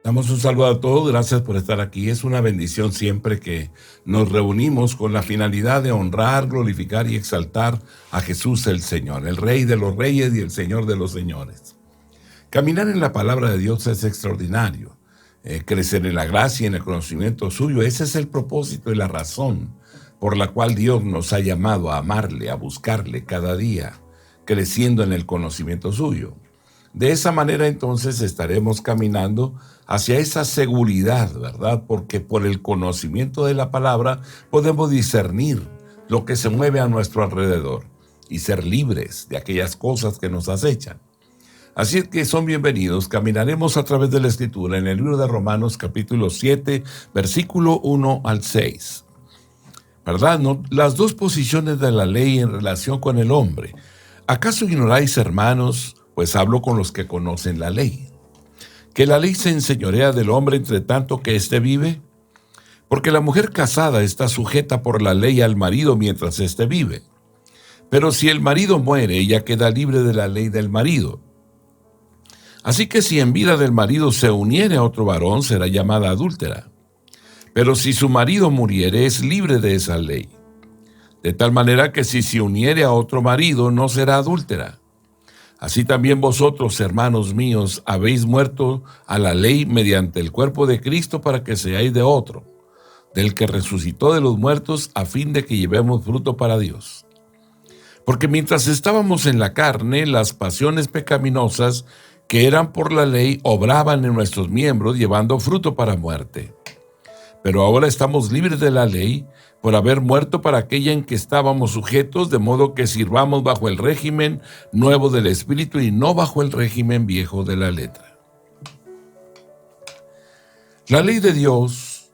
Damos un saludo a todos, gracias por estar aquí. Es una bendición siempre que nos reunimos con la finalidad de honrar, glorificar y exaltar a Jesús el Señor, el Rey de los Reyes y el Señor de los Señores. Caminar en la palabra de Dios es extraordinario. Crecer en la gracia y en el conocimiento suyo, ese es el propósito y la razón por la cual Dios nos ha llamado a amarle, a buscarle cada día, creciendo en el conocimiento suyo. De esa manera entonces estaremos caminando hacia esa seguridad, ¿verdad? Porque por el conocimiento de la palabra podemos discernir lo que se mueve a nuestro alrededor y ser libres de aquellas cosas que nos acechan. Así es que son bienvenidos, caminaremos a través de la Escritura en el libro de Romanos capítulo 7, versículo 1 al 6. ¿Verdad? ¿No? Las dos posiciones de la ley en relación con el hombre. ¿Acaso ignoráis, hermanos? Pues hablo con los que conocen la ley. ¿Que la ley se enseñorea del hombre entre tanto que éste vive? Porque la mujer casada está sujeta por la ley al marido mientras éste vive. Pero si el marido muere, ella queda libre de la ley del marido. Así que si en vida del marido se uniere a otro varón, será llamada adúltera. Pero si su marido muriere, es libre de esa ley. De tal manera que si se uniere a otro marido, no será adúltera. Así también vosotros, hermanos míos, habéis muerto a la ley mediante el cuerpo de Cristo para que seáis de otro, del que resucitó de los muertos, a fin de que llevemos fruto para Dios. Porque mientras estábamos en la carne, las pasiones pecaminosas que eran por la ley obraban en nuestros miembros, llevando fruto para muerte. Pero ahora estamos libres de la ley, por haber muerto para aquella en que estábamos sujetos, de modo que sirvamos bajo el régimen nuevo del Espíritu y no bajo el régimen viejo de la letra. La ley de Dios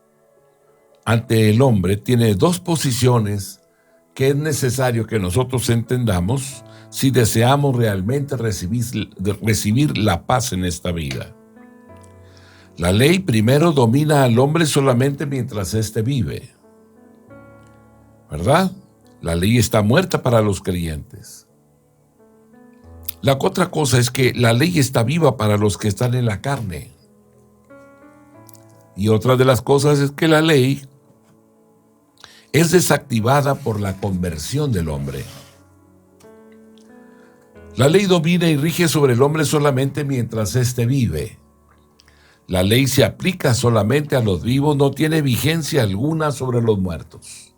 ante el hombre tiene dos posiciones que es necesario que nosotros entendamos si deseamos realmente recibir la paz en esta vida. La ley primero domina al hombre solamente mientras éste vive. ¿Verdad? La ley está muerta para los creyentes. La otra cosa es que la ley está viva para los que están en la carne. Y otra de las cosas es que la ley es desactivada por la conversión del hombre. La ley domina y rige sobre el hombre solamente mientras éste vive. La ley se aplica solamente a los vivos, no tiene vigencia alguna sobre los muertos.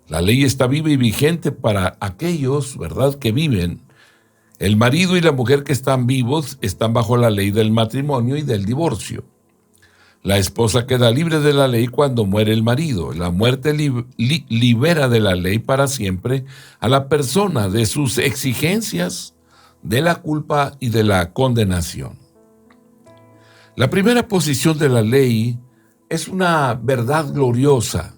La ley está viva y vigente para aquellos, ¿verdad?, que viven. El marido y la mujer que están vivos están bajo la ley del matrimonio y del divorcio. La esposa queda libre de la ley cuando muere el marido. La muerte libera de la ley para siempre a la persona de sus exigencias, de la culpa y de la condenación. La primera posición de la ley es una verdad gloriosa.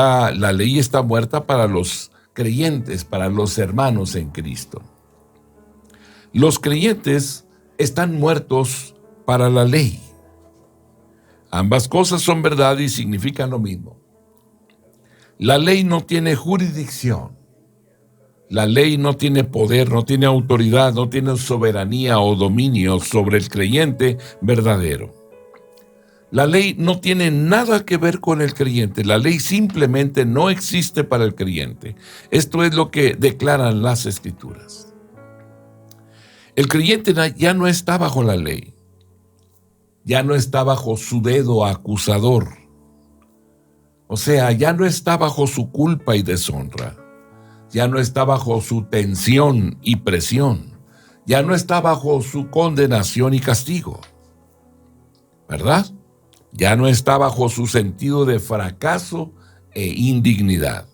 La ley está muerta para los creyentes, para los hermanos en Cristo. Los creyentes están muertos para la ley. Ambas cosas son verdad y significan lo mismo. La ley no tiene jurisdicción. La ley no tiene poder, no tiene autoridad, no tiene soberanía o dominio sobre el creyente verdadero. La ley no tiene nada que ver con el creyente. La ley simplemente no existe para el creyente. Esto es lo que declaran las Escrituras. El creyente ya no está bajo la ley. Ya no está bajo su dedo acusador. O sea, ya no está bajo su culpa y deshonra. Ya no está bajo su tensión y presión. Ya no está bajo su condenación y castigo. ¿Verdad? Ya no está bajo su sentido de fracaso e indignidad.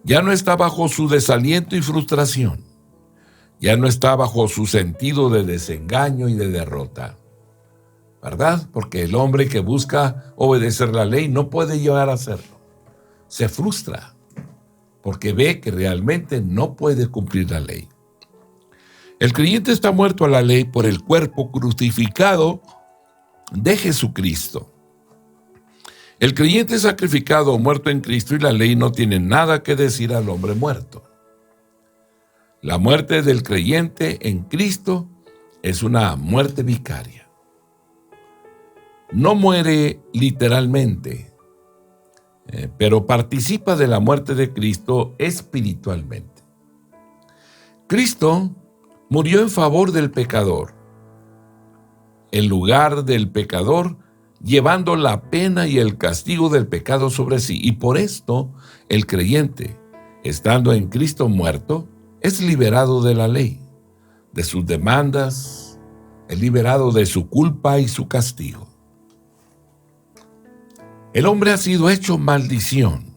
Ya no está bajo su desaliento y frustración. Ya no está bajo su sentido de desengaño y de derrota. ¿Verdad? Porque el hombre que busca obedecer la ley no puede llegar a hacerlo. Se frustra porque ve que realmente no puede cumplir la ley. El creyente está muerto a la ley por el cuerpo crucificado de Jesucristo. El creyente es sacrificado o muerto en Cristo y la ley no tiene nada que decir al hombre muerto. La muerte del creyente en Cristo es una muerte vicaria. no muere literalmente, pero participa de la muerte de Cristo espiritualmente. Cristo murió en favor del pecador, en lugar del pecador, llevando la pena y el castigo del pecado sobre sí. Y por esto, el creyente, estando en Cristo muerto, es liberado de la ley, de sus demandas, es liberado de su culpa y su castigo. El hombre ha sido hecho maldición.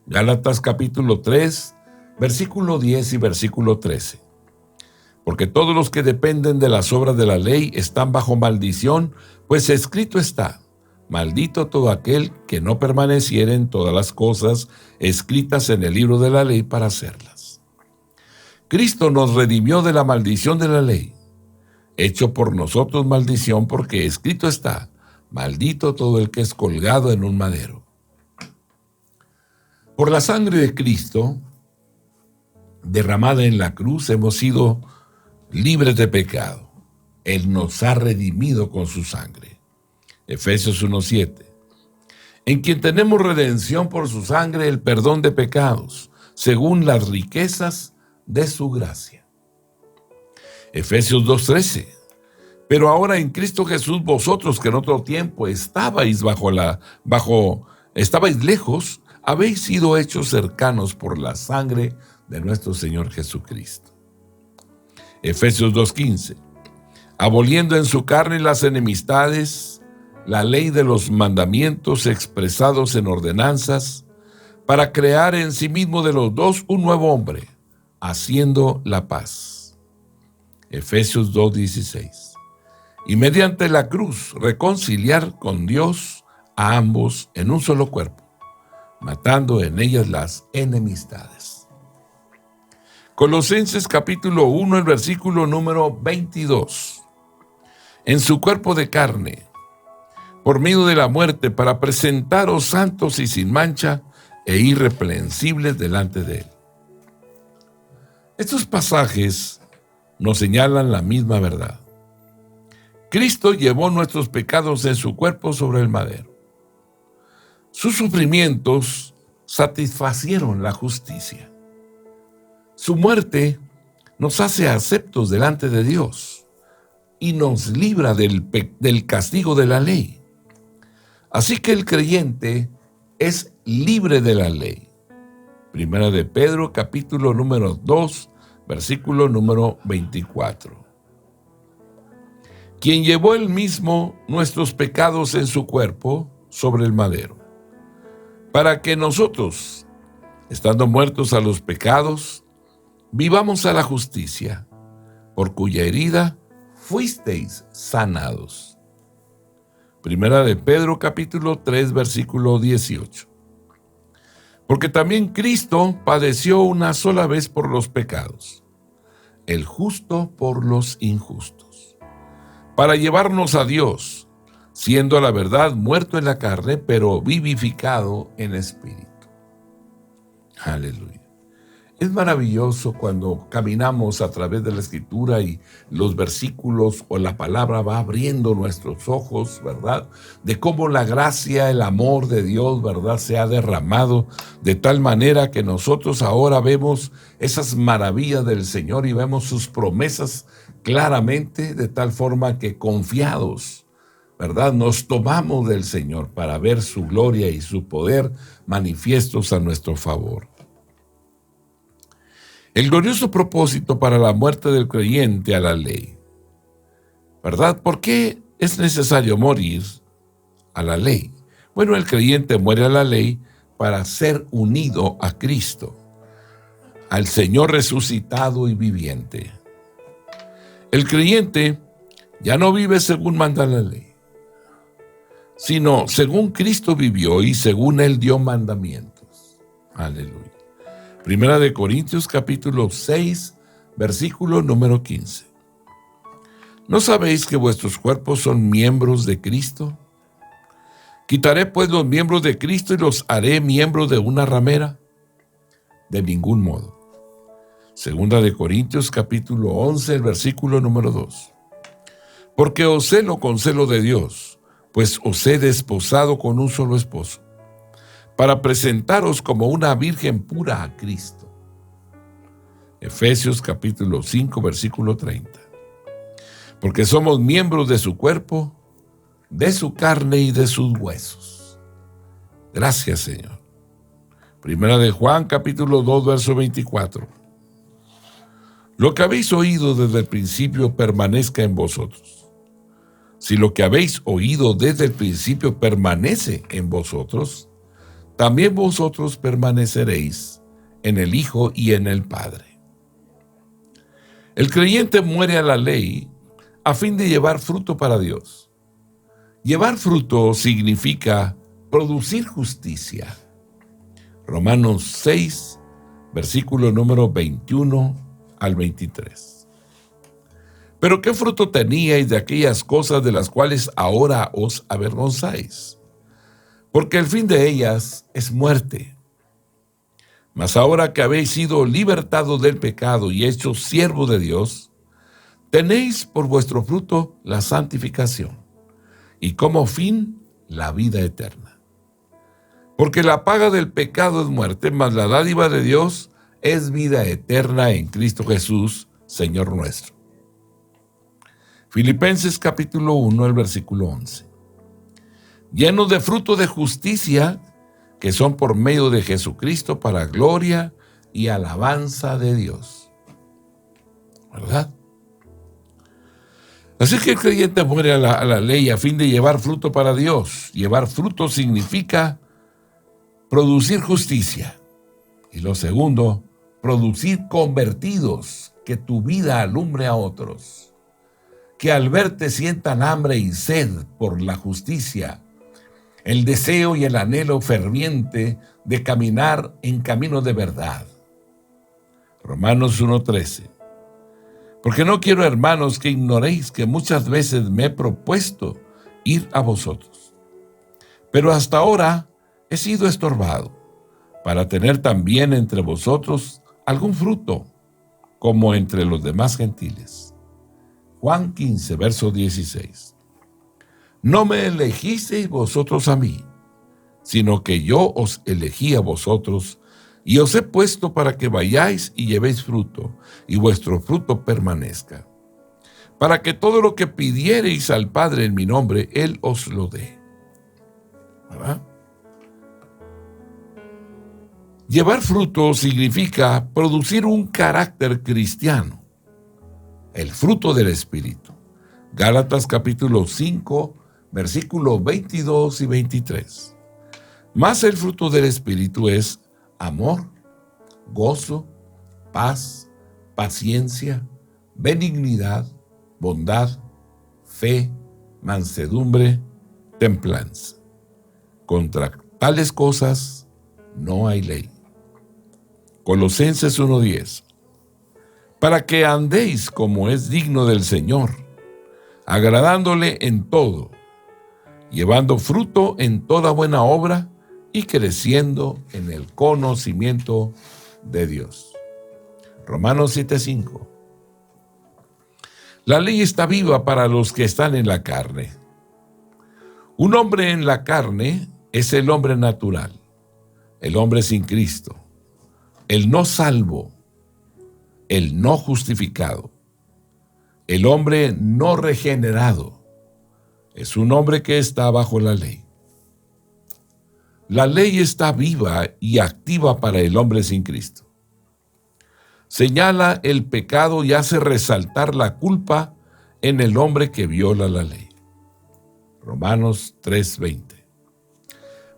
Gálatas capítulo 3, versículo 10 y versículo 13. Porque todos los que dependen de las obras de la ley están bajo maldición, pues escrito está: maldito todo aquel que no permaneciera en todas las cosas escritas en el libro de la ley para hacerlas. Cristo nos redimió de la maldición de la ley, hecho por nosotros maldición, porque escrito está: maldito todo el que es colgado en un madero. Por la sangre de Cristo, derramada en la cruz, hemos sido libres de pecado. Él nos ha redimido con su sangre. Efesios 1:7. En quien tenemos redención por su sangre, el perdón de pecados, según las riquezas de su gracia. Efesios 2:13. Pero ahora en Cristo Jesús, vosotros que en otro tiempo estabais estabais lejos, habéis sido hechos cercanos por la sangre de nuestro Señor Jesucristo. Efesios 2:15. Aboliendo en su carne las enemistades, la ley de los mandamientos expresados en ordenanzas, para crear en sí mismo de los dos un nuevo hombre, haciendo la paz. Efesios 2:16. Y mediante la cruz reconciliar con Dios a ambos en un solo cuerpo, matando en ellas las enemistades. Colosenses capítulo 1, el versículo número 22. En su cuerpo de carne, por medio de la muerte, para presentaros santos y sin mancha e irreprensibles delante de él. Estos pasajes nos señalan la misma verdad. Cristo llevó nuestros pecados en su cuerpo sobre el madero. Sus sufrimientos satisfacieron la justicia. Su muerte nos hace aceptos delante de Dios y nos libra del castigo de la ley. Así que el creyente es libre de la ley. Primera de Pedro, capítulo número 2, versículo número 24. Quien llevó él mismo nuestros pecados en su cuerpo sobre el madero, para que nosotros, estando muertos a los pecados, vivamos a la justicia, por cuya herida fuisteis sanados. Primera de Pedro, capítulo 3, versículo 18. Porque también Cristo padeció una sola vez por los pecados, el justo por los injustos, para llevarnos a Dios, siendo a la verdad muerto en la carne, pero vivificado en espíritu. Aleluya. Es maravilloso cuando caminamos a través de la Escritura y los versículos o la palabra va abriendo nuestros ojos, ¿verdad? De cómo la gracia, el amor de Dios, ¿verdad?, se ha derramado de tal manera que nosotros ahora vemos esas maravillas del Señor y vemos sus promesas claramente, de tal forma que confiados, ¿verdad?, nos tomamos del Señor para ver su gloria y su poder manifiestos a nuestro favor. El glorioso propósito para la muerte del creyente a la ley, ¿verdad? ¿Por qué es necesario morir a la ley? Bueno, el creyente muere a la ley para ser unido a Cristo, al Señor resucitado y viviente. El creyente ya no vive según manda la ley, sino según Cristo vivió y según Él dio mandamientos. Aleluya. Primera de Corintios capítulo 6, versículo número 15. ¿No sabéis que vuestros cuerpos son miembros de Cristo? ¿Quitaré pues los miembros de Cristo y los haré miembros de una ramera? De ningún modo. Segunda de Corintios capítulo 11, el versículo número 2. Porque os celo con celo de Dios, pues os he desposado con un solo esposo, para presentaros como una virgen pura a Cristo. Efesios capítulo 5, versículo 30. Porque somos miembros de su cuerpo, de su carne y de sus huesos. Gracias, Señor. Primera de Juan capítulo 2, verso 24. Lo que habéis oído desde el principio permanezca en vosotros. Si lo que habéis oído desde el principio permanece en vosotros, también vosotros permaneceréis en el Hijo y en el Padre. El creyente muere a la ley a fin de llevar fruto para Dios. Llevar fruto significa producir justicia. Romanos 6, versículo número 21 al 23. Pero ¿qué fruto teníais de aquellas cosas de las cuales ahora os avergonzáis? Porque el fin de ellas es muerte. Mas ahora que habéis sido libertados del pecado y hechos siervos de Dios, tenéis por vuestro fruto la santificación, y como fin la vida eterna. Porque la paga del pecado es muerte, mas la dádiva de Dios es vida eterna en Cristo Jesús, Señor nuestro. Filipenses capítulo 1, el versículo 11. Llenos de fruto de justicia, que son por medio de Jesucristo para gloria y alabanza de Dios. ¿Verdad? Así que el creyente muere a la ley a fin de llevar fruto para Dios. Llevar fruto significa producir justicia. Y lo segundo, producir convertidos, que tu vida alumbre a otros. Que al verte sientan hambre y sed por la justicia, el deseo y el anhelo ferviente de caminar en camino de verdad. Romanos 1:13. Porque no quiero, hermanos, que ignoréis que muchas veces me he propuesto ir a vosotros, pero hasta ahora he sido estorbado, para tener también entre vosotros algún fruto, como entre los demás gentiles. Juan 15, verso 16. No me elegisteis vosotros a mí, sino que yo os elegí a vosotros, y os he puesto para que vayáis y llevéis fruto, y vuestro fruto permanezca, para que todo lo que pidiereis al Padre en mi nombre, Él os lo dé. ¿Verdad? Llevar fruto significa producir un carácter cristiano, el fruto del Espíritu. Gálatas capítulo 5, versículos 22 y 23. Mas el fruto del Espíritu es amor, gozo, paz, paciencia, benignidad, bondad, fe, mansedumbre, templanza. Contra tales cosas no hay ley. Colosenses 1:10. Para que andéis como es digno del Señor, agradándole en todo, llevando fruto en toda buena obra y creciendo en el conocimiento de Dios. Romanos 7:5. La ley está viva para los que están en la carne. Un hombre en la carne es el hombre natural, el hombre sin Cristo, el no salvo, el no justificado, el hombre no regenerado. Es un hombre que está bajo la ley. La ley está viva y activa para el hombre sin Cristo. Señala el pecado y hace resaltar la culpa en el hombre que viola la ley. Romanos 3:20.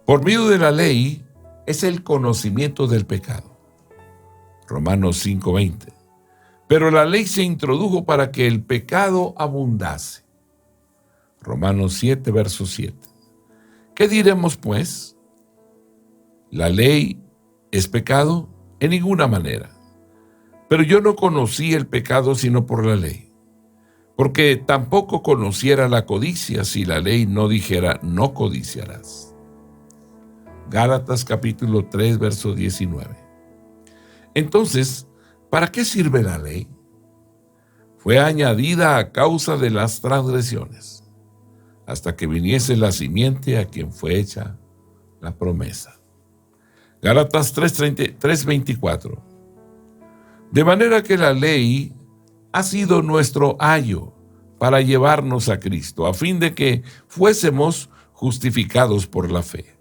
Por medio de la ley es el conocimiento del pecado. Romanos 5:20. Pero la ley se introdujo para que el pecado abundase. Romanos 7, verso 7. ¿Qué diremos, pues? ¿La ley es pecado? En ninguna manera. Pero yo no conocí el pecado sino por la ley, porque tampoco conociera la codicia si la ley no dijera no codiciarás. Gálatas capítulo 3, verso 19. Entonces, ¿para qué sirve la ley? Fue añadida a causa de las transgresiones. hasta que viniese la simiente a quien fue hecha la promesa. Gálatas 3:24. De manera que la ley ha sido nuestro ayo para llevarnos a Cristo, a fin de que fuésemos justificados por la fe.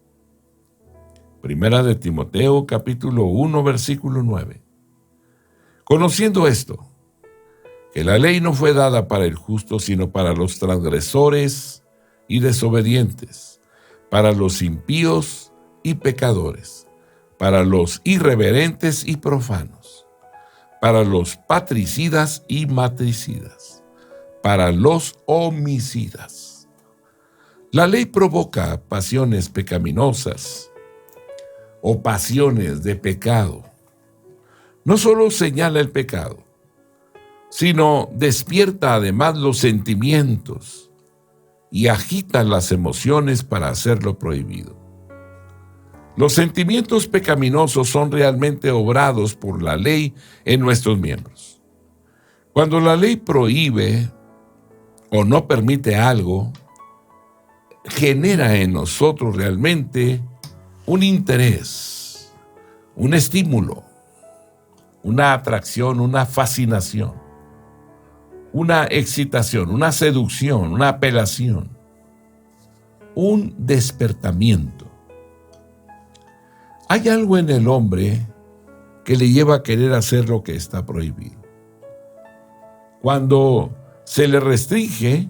Primera de Timoteo, capítulo 1, versículo 9. Conociendo esto, que la ley no fue dada para el justo, sino para los transgresores y desobedientes, para los impíos y pecadores, para los irreverentes y profanos, para los patricidas y matricidas, para los homicidas. La ley provoca pasiones pecaminosas o pasiones de pecado. No solo señala el pecado, sino despierta además los sentimientos y agita las emociones para hacerlo prohibido. Los sentimientos pecaminosos son realmente obrados por la ley en nuestros miembros. Cuando la ley prohíbe o no permite algo, genera en nosotros realmente un interés, un estímulo, una atracción, una fascinación, una excitación, una seducción, una apelación, un despertamiento. Hay algo en el hombre que le lleva a querer hacer lo que está prohibido. Cuando se le restringe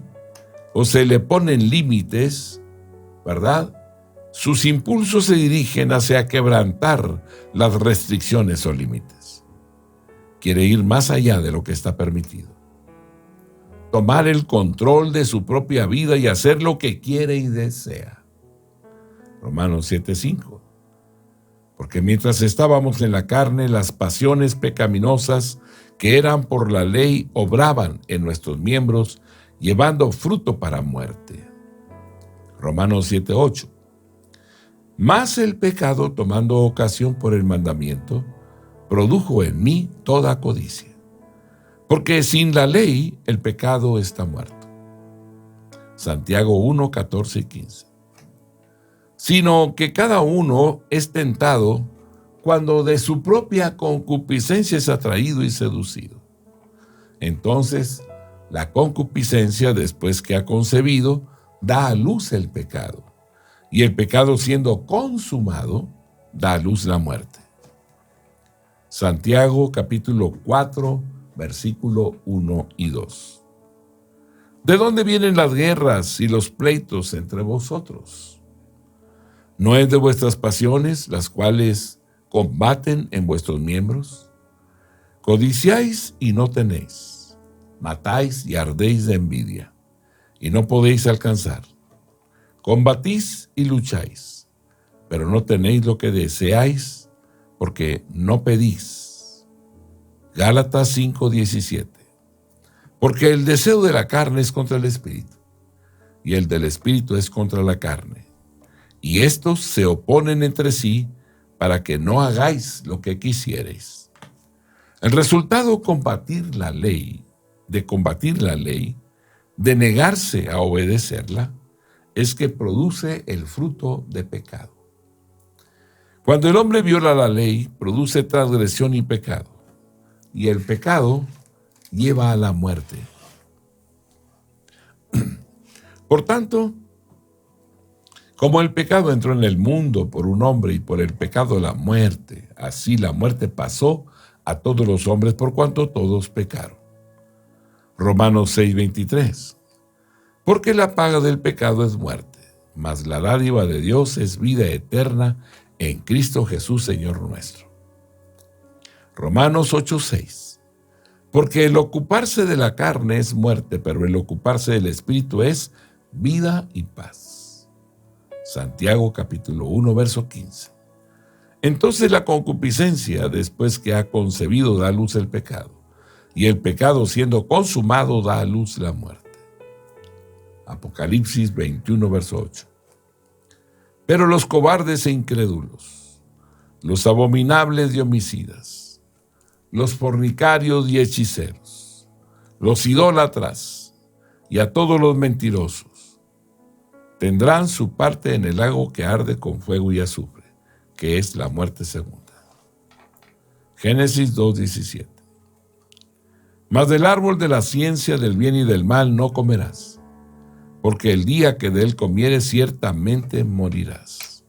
o se le ponen límites, ¿verdad? Sus impulsos se dirigen hacia quebrantar las restricciones o límites. Quiere ir más allá de lo que está permitido. Tomar el control de su propia vida y hacer lo que quiere y desea. Romanos 7:5. Porque mientras estábamos en la carne, las pasiones pecaminosas que eran por la ley obraban en nuestros miembros, llevando fruto para muerte. Romanos 7:8. Mas el pecado, tomando ocasión por el mandamiento, produjo en mí toda codicia. Porque sin la ley el pecado está muerto. Santiago 1:14 y 15. Sino que cada uno es tentado cuando de su propia concupiscencia es atraído y seducido. Entonces, la concupiscencia, después que ha concebido, da a luz el pecado. Y el pecado, siendo consumado, da a luz la muerte. Santiago capítulo 4, versículo 1 y 2. ¿De dónde vienen las guerras y los pleitos entre vosotros? ¿No es de vuestras pasiones, las cuales combaten en vuestros miembros? Codiciáis y no tenéis, matáis y ardéis de envidia, y no podéis alcanzar. Combatís y lucháis, pero no tenéis lo que deseáis, porque no pedís. Gálatas 5:17. Porque el deseo de la carne es contra el espíritu, y el del espíritu es contra la carne. Y estos se oponen entre sí para que no hagáis lo que quisierais. El resultado de combatir la ley, de negarse a obedecerla, es que produce el fruto de pecado. Cuando el hombre viola la ley, produce transgresión y pecado. Y el pecado lleva a la muerte. Por tanto, como el pecado entró en el mundo por un hombre y por el pecado la muerte, así la muerte pasó a todos los hombres por cuanto todos pecaron. Romanos 6:23. Porque la paga del pecado es muerte, mas la dádiva de Dios es vida eterna en Cristo Jesús, Señor nuestro. Romanos 8:6. Porque el ocuparse de la carne es muerte, pero el ocuparse del Espíritu es vida y paz. Santiago capítulo 1, verso 15. Entonces la concupiscencia, después que ha concebido, da a luz el pecado, y el pecado, siendo consumado, da a luz la muerte. Apocalipsis 21, verso 8. Pero los cobardes e incrédulos, los abominables y homicidas, los fornicarios y hechiceros, los idólatras y a todos los mentirosos, tendrán su parte en el lago que arde con fuego y azufre, que es la muerte segunda. Génesis 2:17. Mas del árbol de la ciencia del bien y del mal no comerás, porque el día que de él comieres ciertamente morirás.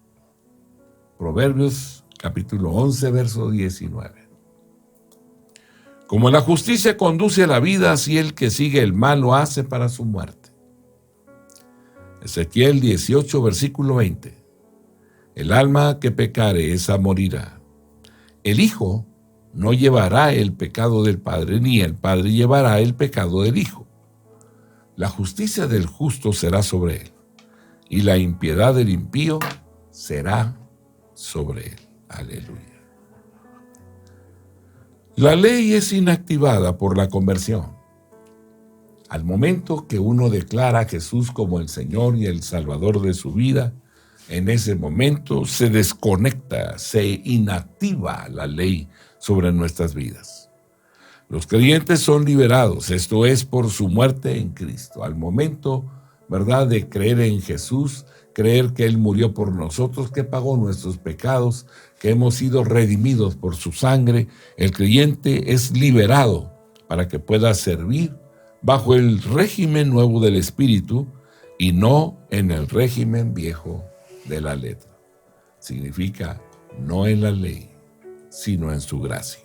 Proverbios capítulo 11, verso 19. Como la justicia conduce a la vida, así el que sigue el mal lo hace para su muerte. Ezequiel 18, versículo 20. El alma que pecare, esa morirá. El hijo no llevará el pecado del padre, ni el padre llevará el pecado del hijo. La justicia del justo será sobre él, y la impiedad del impío será sobre él. Aleluya. La ley es inactivada por la conversión. Al momento que uno declara a Jesús como el Señor y el Salvador de su vida, en ese momento se desconecta, se inactiva la ley sobre nuestras vidas. Los creyentes son liberados, esto es por su muerte en Cristo. Al momento, ¿verdad?, de creer en Jesús, creer que Él murió por nosotros, que pagó nuestros pecados, que hemos sido redimidos por su sangre, el creyente es liberado para que pueda servir bajo el régimen nuevo del Espíritu y no en el régimen viejo de la letra. Significa no en la ley, sino en su gracia.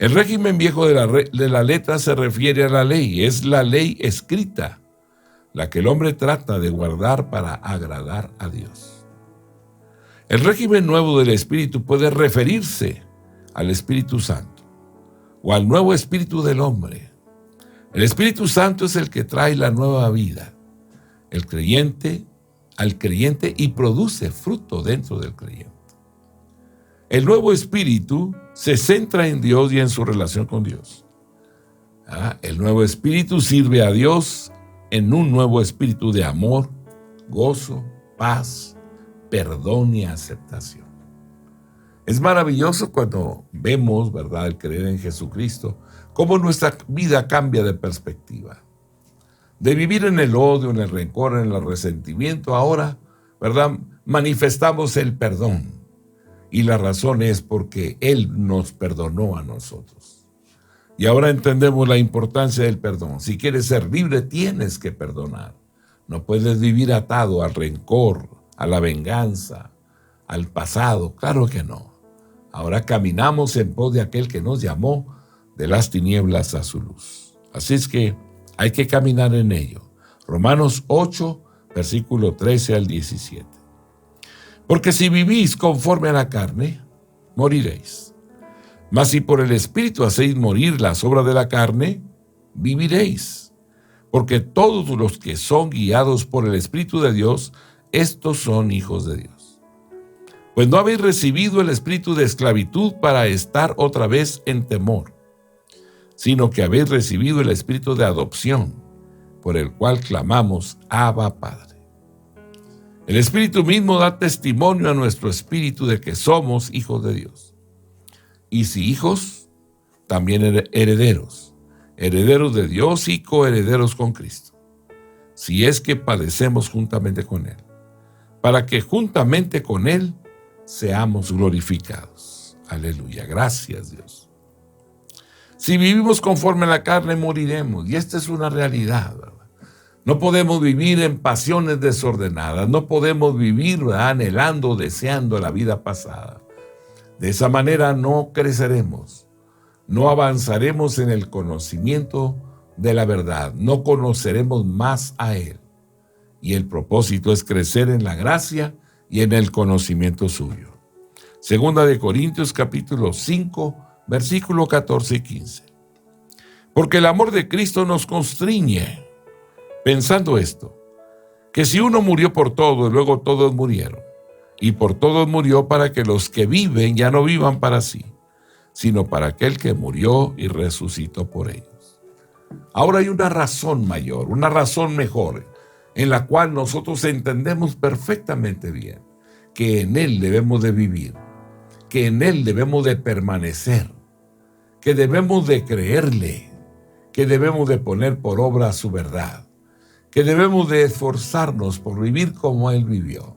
El régimen viejo de la letra se refiere a la ley, es la ley escrita, la que el hombre trata de guardar para agradar a Dios. El régimen nuevo del Espíritu puede referirse al Espíritu Santo o al nuevo espíritu del hombre. El Espíritu Santo es el que trae la nueva vida al creyente y produce fruto dentro del creyente. El nuevo espíritu se centra en Dios y en su relación con Dios. El nuevo espíritu sirve a Dios en un nuevo espíritu de amor, gozo, paz, perdón y aceptación. Es maravilloso cuando vemos, ¿verdad?, el creer en Jesucristo, cómo nuestra vida cambia de perspectiva. De vivir en el odio, en el rencor, en el resentimiento, ahora, ¿verdad?, manifestamos el perdón. Y la razón es porque Él nos perdonó a nosotros. Y ahora entendemos la importancia del perdón. Si quieres ser libre, tienes que perdonar. No puedes vivir atado al rencor, a la venganza, al pasado. Claro que no. Ahora caminamos en pos de aquel que nos llamó de las tinieblas a su luz. Así es que hay que caminar en ello. Romanos 8, versículo 13 al 17. Porque si vivís conforme a la carne, moriréis. Mas si por el Espíritu hacéis morir las obras de la carne, viviréis. Porque todos los que son guiados por el Espíritu de Dios, estos son hijos de Dios. Pues no habéis recibido el espíritu de esclavitud para estar otra vez en temor, sino que habéis recibido el espíritu de adopción, por el cual clamamos, Abba, Padre. El Espíritu mismo da testimonio a nuestro espíritu de que somos hijos de Dios. Y si hijos, también herederos, herederos de Dios y coherederos con Cristo, si es que padecemos juntamente con Él, para que juntamente con Él seamos glorificados. Aleluya, gracias Dios. Si vivimos conforme a la carne, moriremos, y esta es una realidad, ¿verdad? No podemos vivir en pasiones desordenadas, no podemos vivir, ¿verdad?, anhelando, deseando la vida pasada. De esa manera no creceremos, no avanzaremos en el conocimiento de la verdad, no conoceremos más a Él. Y el propósito es crecer en la gracia y en el conocimiento suyo. Segunda de Corintios capítulo 5, versículo 14 y 15. Porque el amor de Cristo nos constriñe, pensando esto, que si uno murió por todos, luego todos murieron, y por todos murió para que los que viven ya no vivan para sí, sino para aquel que murió y resucitó por ellos. Ahora hay una razón mayor, una razón mejor, en la cual nosotros entendemos perfectamente bien que en Él debemos de vivir, que en Él debemos de permanecer, que debemos de creerle, que debemos de poner por obra su verdad, que debemos de esforzarnos por vivir como Él vivió,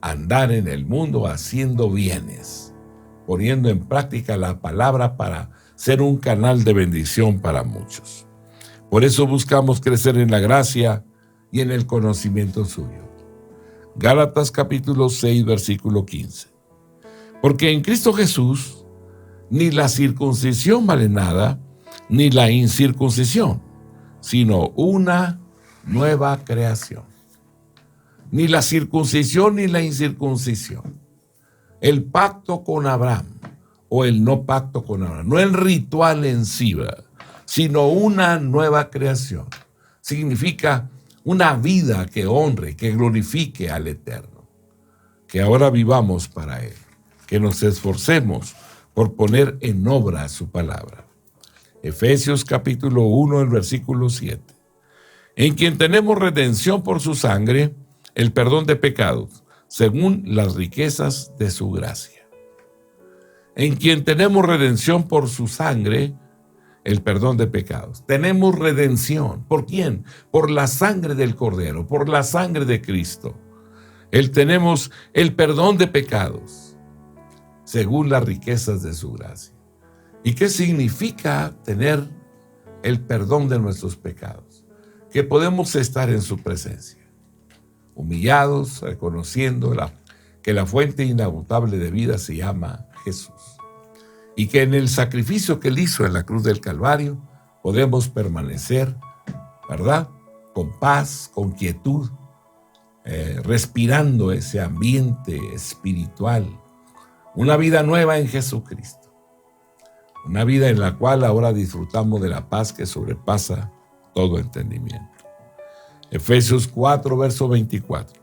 andar en el mundo haciendo bienes, poniendo en práctica la palabra para ser un canal de bendición para muchos. Por eso buscamos crecer en la gracia y en el conocimiento suyo. Gálatas capítulo 6, versículo 15. Porque en Cristo Jesús ni la circuncisión vale nada, ni la incircuncisión, sino una nueva creación. Ni la circuncisión ni la incircuncisión. El pacto con Abraham o el no pacto con Abraham. No el ritual en sí, ¿verdad?, sino una nueva creación. Significa una vida que honre, que glorifique al Eterno. Que ahora vivamos para Él. Que nos esforcemos por poner en obra su palabra. Efesios capítulo 1, el versículo 7. En quien tenemos redención por su sangre, el perdón de pecados, según las riquezas de su gracia. En quien tenemos redención por su sangre, el perdón de pecados. Tenemos redención. ¿Por quién? Por la sangre del Cordero, por la sangre de Cristo. Tenemos el perdón de pecados, según las riquezas de su gracia. ¿Y qué significa tener el perdón de nuestros pecados? Que podemos estar en su presencia, humillados, reconociendo que la fuente inagotable de vida se llama Jesús. Y que en el sacrificio que Él hizo en la cruz del Calvario podemos permanecer, ¿verdad?, con paz, con quietud, respirando ese ambiente espiritual. Una vida nueva en Jesucristo. Una vida en la cual ahora disfrutamos de la paz que sobrepasa todo entendimiento. Efesios 4, verso 24.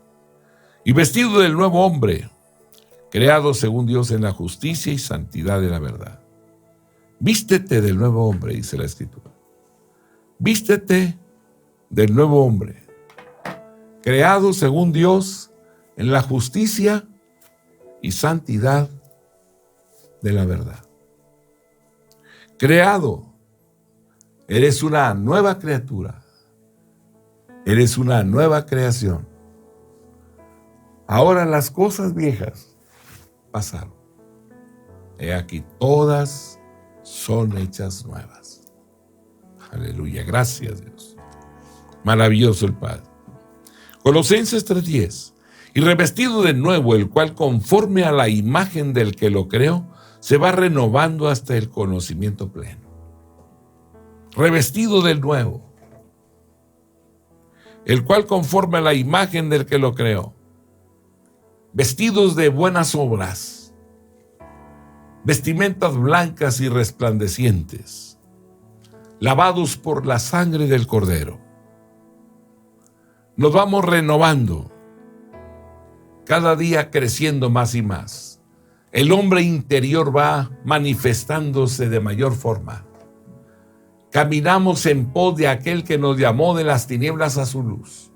Y vestido del nuevo hombre, creado según Dios en la justicia y santidad de la verdad. Vístete del nuevo hombre, dice la Escritura. Vístete del nuevo hombre, creado según Dios en la justicia y santidad de la verdad. Creado, eres una nueva criatura, eres una nueva creación. Ahora las cosas viejas pasaron. He aquí, todas son hechas nuevas. Aleluya, gracias Dios. Maravilloso el Padre. Colosenses 3:10. Y revestido de nuevo, el cual conforme a la imagen del que lo creó, se va renovando hasta el conocimiento pleno. Revestido del nuevo, el cual conforme a la imagen del que lo creó. Vestidos de buenas obras, vestimentas blancas y resplandecientes, lavados por la sangre del Cordero. Nos vamos renovando, cada día creciendo más y más. El hombre interior va manifestándose de mayor forma. Caminamos en pos de aquel que nos llamó de las tinieblas a su luz.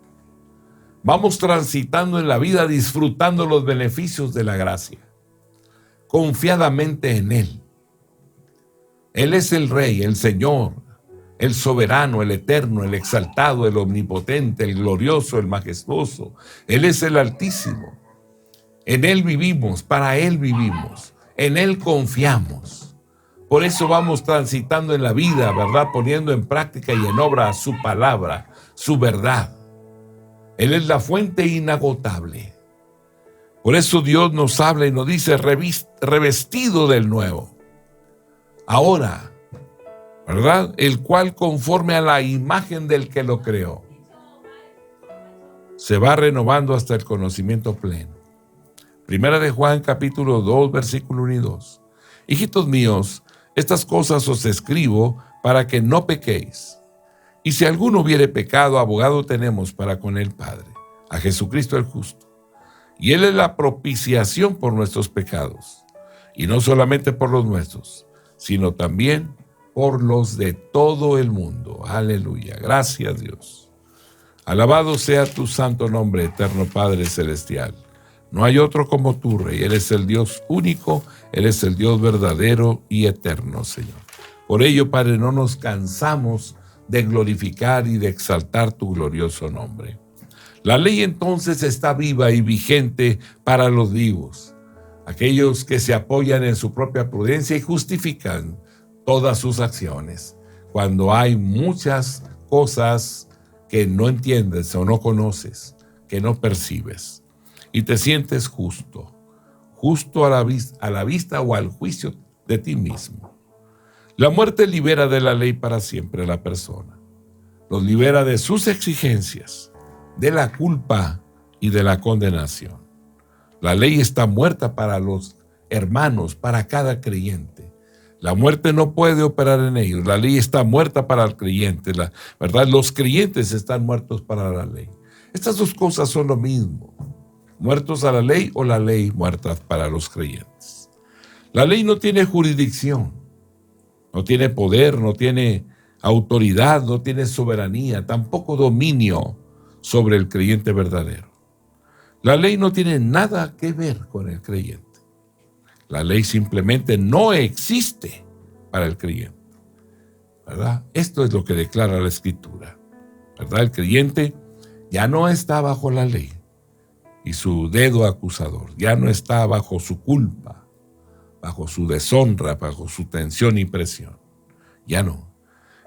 Vamos transitando en la vida disfrutando los beneficios de la gracia, confiadamente en Él. Él es el Rey, el Señor, el soberano, el eterno, el exaltado, el omnipotente, el glorioso, el majestuoso. Él es el Altísimo. En Él vivimos, para Él vivimos, en Él confiamos. Por eso vamos transitando en la vida, ¿verdad?, poniendo en práctica y en obra su palabra, su verdad. Él es la fuente inagotable. Por eso Dios nos habla y nos dice revestido del nuevo. Ahora, ¿verdad?, el cual conforme a la imagen del que lo creó, se va renovando hasta el conocimiento pleno. Primera de Juan capítulo 2, versículo 1 y 2. Hijitos míos, estas cosas os escribo para que no pequéis. Y si alguno hubiere pecado, abogado tenemos para con el Padre, a Jesucristo el justo. Y Él es la propiciación por nuestros pecados, y no solamente por los nuestros, sino también por los de todo el mundo. Aleluya. Gracias, Dios. Alabado sea tu santo nombre, eterno Padre celestial. No hay otro como tú, Rey. Eres el Dios único, eres el Dios verdadero y eterno, Señor. Por ello, Padre, no nos cansamos de glorificar y de exaltar tu glorioso nombre. La ley entonces está viva y vigente para los vivos, aquellos que se apoyan en su propia prudencia y justifican todas sus acciones. Cuando hay muchas cosas que no entiendes o no conoces, que no percibes, y te sientes justo a la vista o al juicio de ti mismo. La muerte libera de la ley para siempre a la persona. Los libera de sus exigencias, de la culpa y de la condenación. La ley está muerta para los hermanos, para cada creyente. La muerte no puede operar en ellos. La ley está muerta para el creyente, ¿verdad? Los creyentes están muertos para la ley. Estas dos cosas son lo mismo. Muertos a la ley o la ley muerta para los creyentes. La ley no tiene jurisdicción, no tiene poder, no tiene autoridad, no tiene soberanía, tampoco dominio sobre el creyente verdadero. La ley no tiene nada que ver con el creyente. La ley simplemente no existe para el creyente, ¿verdad? Esto es lo que declara la Escritura, ¿verdad? El creyente ya no está bajo la ley y su dedo acusador, ya no está bajo su culpa, bajo su deshonra, bajo su tensión y presión. Ya no.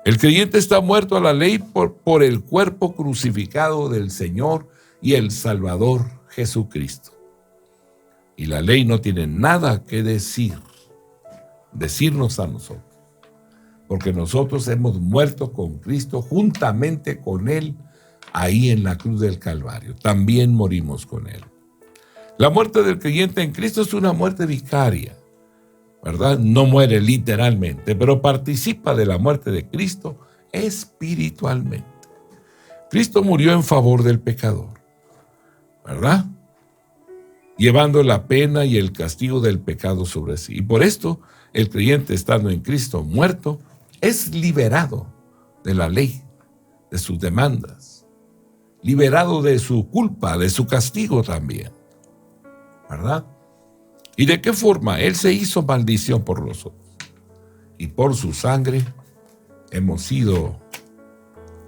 El creyente está muerto a la ley por el cuerpo crucificado del Señor y el Salvador Jesucristo. Y la ley no tiene nada que decirnos a nosotros, porque nosotros hemos muerto con Cristo juntamente con Él ahí en la cruz del Calvario. También morimos con Él. La muerte del creyente en Cristo es una muerte vicaria, ¿verdad? No muere literalmente, pero participa de la muerte de Cristo espiritualmente. Cristo murió en favor del pecador, ¿verdad? Llevando la pena y el castigo del pecado sobre sí. Y por esto, el creyente, estando en Cristo muerto, es liberado de la ley, de sus demandas, liberado de su culpa, de su castigo también, ¿verdad? ¿Y de qué forma? Él se hizo maldición por nosotros. Y por su sangre hemos sido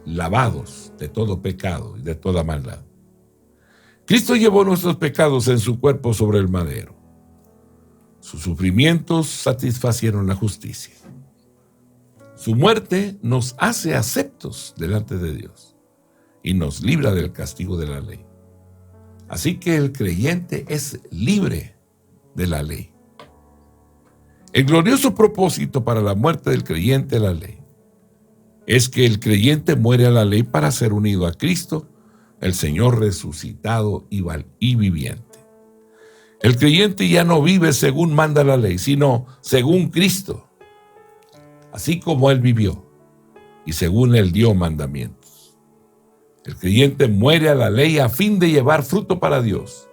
lavados de todo pecado y de toda maldad. Cristo llevó nuestros pecados en su cuerpo sobre el madero. Sus sufrimientos satisfacieron la justicia. Su muerte nos hace aceptos delante de Dios y nos libra del castigo de la ley. Así que el creyente es libre de la ley. El glorioso propósito para la muerte del creyente a la ley es que el creyente muere a la ley para ser unido a Cristo, el Señor resucitado y viviente. El creyente ya no vive según manda la ley, sino según Cristo, así como Él vivió y según Él dio mandamientos. El creyente muere a la ley a fin de llevar fruto para Dios.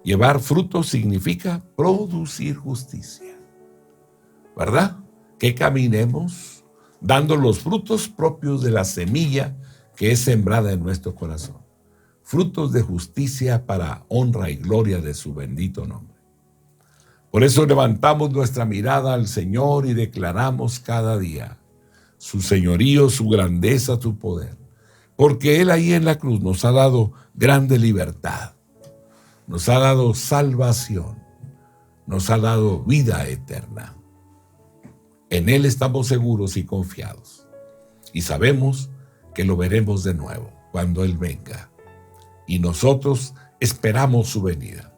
Llevar fruto significa producir justicia, ¿verdad? Que caminemos dando los frutos propios de la semilla que es sembrada en nuestro corazón. Frutos de justicia para honra y gloria de su bendito nombre. Por eso levantamos nuestra mirada al Señor y declaramos cada día su señorío, su grandeza, su poder. Porque Él ahí en la cruz nos ha dado grande libertad. Nos ha dado salvación. Nos ha dado vida eterna. En Él estamos seguros y confiados. Y sabemos que lo veremos de nuevo cuando Él venga. Y nosotros esperamos su venida.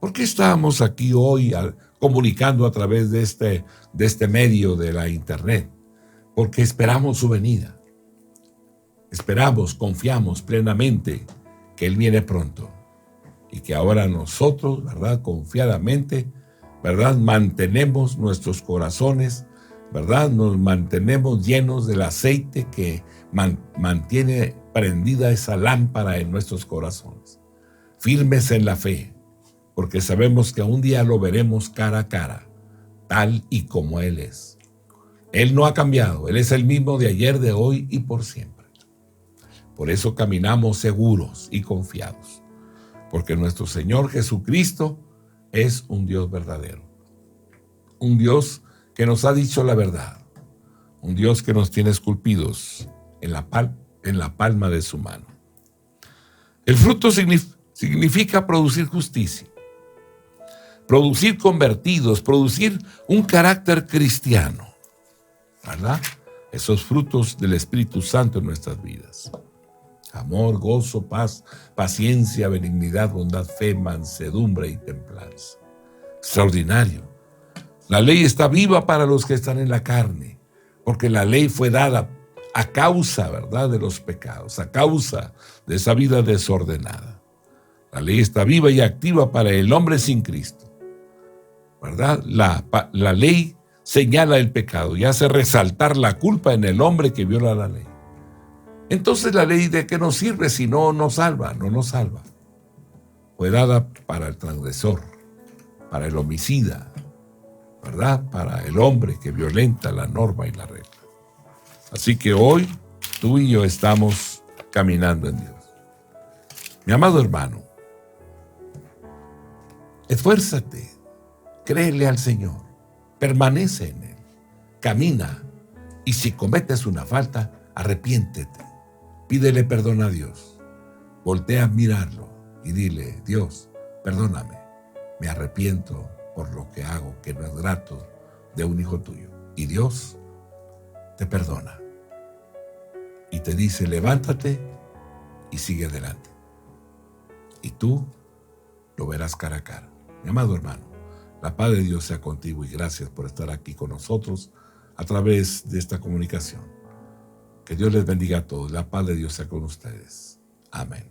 ¿Por qué estamos aquí hoy comunicando a través de este medio de la internet? Porque esperamos su venida. Esperamos, confiamos plenamente que Él viene pronto. Y que ahora nosotros, ¿verdad? Confiadamente, ¿verdad? Mantenemos nuestros corazones, ¿verdad? Nos mantenemos llenos del aceite que mantiene prendida esa lámpara en nuestros corazones. Firmes en la fe, porque sabemos que un día lo veremos cara a cara, tal y como Él es. Él no ha cambiado, Él es el mismo de ayer, de hoy y por siempre. Por eso caminamos seguros y confiados, porque nuestro Señor Jesucristo es un Dios verdadero, un Dios que nos ha dicho la verdad, un Dios que nos tiene esculpidos en la palma de su mano. El fruto significa producir justicia, producir convertidos, producir un carácter cristiano, ¿verdad? Esos frutos del Espíritu Santo en nuestras vidas. Amor, gozo, paz, paciencia, benignidad, bondad, fe, mansedumbre y templanza. Extraordinario. La ley está viva para los que están en la carne, porque la ley fue dada a causa, ¿verdad?, de los pecados, a causa de esa vida desordenada. La ley está viva y activa para el hombre sin Cristo, ¿verdad? La ley señala el pecado y hace resaltar la culpa en el hombre que viola la ley. Entonces, ¿la ley de qué nos sirve si no nos salva? No nos salva. Fue dada para el transgresor, para el homicida, ¿verdad? Para el hombre que violenta la norma y la regla. Así que hoy tú y yo estamos caminando en Dios. Mi amado hermano, esfuérzate, créele al Señor, permanece en Él, camina, y si cometes una falta, arrepiéntete, pídele perdón a Dios, voltea a mirarlo y dile: Dios, perdóname, me arrepiento por lo que hago que no es grato de un hijo tuyo. Y Dios te perdona y te dice: levántate y sigue adelante. Y tú lo verás cara a cara. Mi amado hermano, la paz de Dios sea contigo y gracias por estar aquí con nosotros a través de esta comunicación. Que Dios les bendiga a todos. La paz de Dios sea con ustedes. Amén.